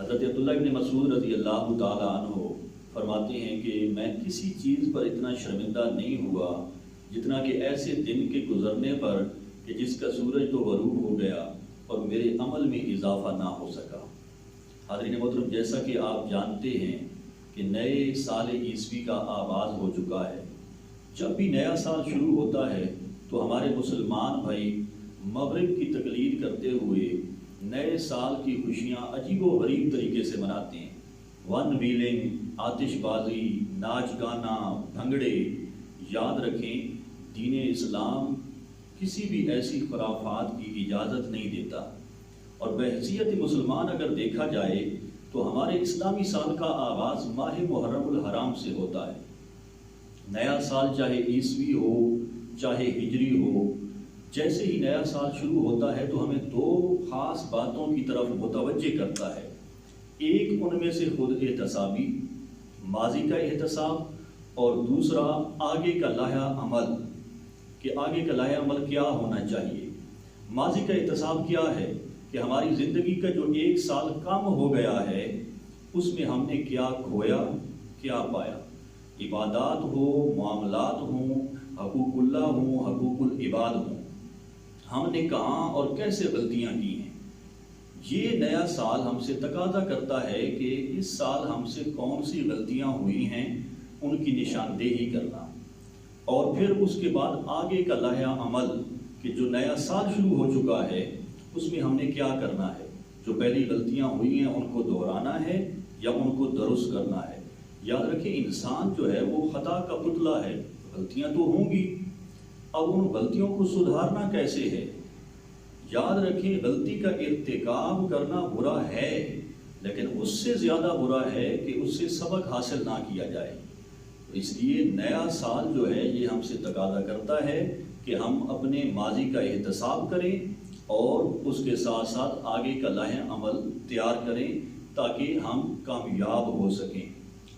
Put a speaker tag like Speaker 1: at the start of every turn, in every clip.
Speaker 1: حضرت عبداللہ ابن مسعود رضی اللہ تعالی عنہ فرماتے ہیں کہ میں کسی چیز پر اتنا شرمندہ نہیں ہوا جتنا کہ ایسے دن کے گزرنے پر کہ جس کا سورج تو غروب ہو گیا اور میرے عمل میں اضافہ نہ ہو سکا۔ حاضرین محترم، جیسا کہ آپ جانتے ہیں کہ نئے سال عیسوی کا آغاز ہو چکا ہے۔ جب بھی نیا سال شروع ہوتا ہے تو ہمارے مسلمان بھائی مغرب کی تقلید کرتے ہوئے نئے سال کی خوشیاں عجیب و غریب طریقے سے مناتے ہیں۔ ون ویلنگ، آتش بازی، ناچ گانا، بھنگڑے۔ یاد رکھیں، دین اسلام کسی بھی ایسی خرافات کی اجازت نہیں دیتا، اور بحیثیت مسلمان اگر دیکھا جائے تو ہمارے اسلامی سال کا آغاز ماہ محرم الحرام سے ہوتا ہے۔ نیا سال چاہے عیسوی ہو چاہے ہجری ہو، جیسے ہی نیا سال شروع ہوتا ہے تو ہمیں دو خاص باتوں کی طرف متوجہ کرتا ہے۔ ایک ان میں سے خود احتسابی، ماضی کا احتساب، اور دوسرا آگے کا لائحہ عمل، کہ آگے کا لائحہ عمل کیا ہونا چاہیے۔ ماضی کا احتساب کیا ہے کہ ہماری زندگی کا جو ایک سال کم ہو گیا ہے اس میں ہم نے کیا کھویا، کیا پایا۔ عبادات ہو، معاملات ہوں، حقوق اللہ ہوں، حقوق العباد ہوں، ہم نے کہاں اور کیسے غلطیاں کی ہیں۔ یہ نیا سال ہم سے تقاضا کرتا ہے کہ اس سال ہم سے کون سی غلطیاں ہوئی ہیں ان کی نشاندہی کرنا، اور پھر اس کے بعد آگے کا لائحہ عمل کہ جو نیا سال شروع ہو چکا ہے اس میں ہم نے کیا کرنا ہے۔ جو پہلی غلطیاں ہوئی ہیں ان کو دہرانا ہے یا ان کو درست کرنا ہے۔ یاد رکھیں، انسان جو ہے وہ خطا کا پتلا ہے، غلطیاں تو ہوں گی، اب ان غلطیوں کو سدھارنا کیسے ہے۔ یاد رکھیں، غلطی کا ارتکاب کرنا برا ہے، لیکن اس سے زیادہ برا ہے کہ اس سے سبق حاصل نہ کیا جائے۔ اس لیے نیا سال جو ہے یہ ہم سے تقاضا کرتا ہے کہ ہم اپنے ماضی کا احتساب کریں اور اس کے ساتھ ساتھ آگے کا لائحہ عمل تیار کریں تاکہ ہم کامیاب ہو سکیں۔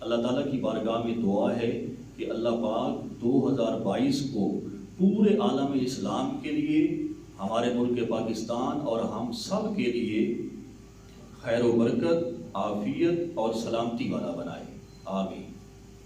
Speaker 1: اللہ تعالیٰ کی بارگاہ میں دعا ہے کہ اللہ پاک 2022 کو پورے عالم اسلام کے لیے، ہمارے ملک پاکستان اور ہم سب کے لیے خیر و برکت، عافیت اور سلامتی والا بنائے۔ آمین۔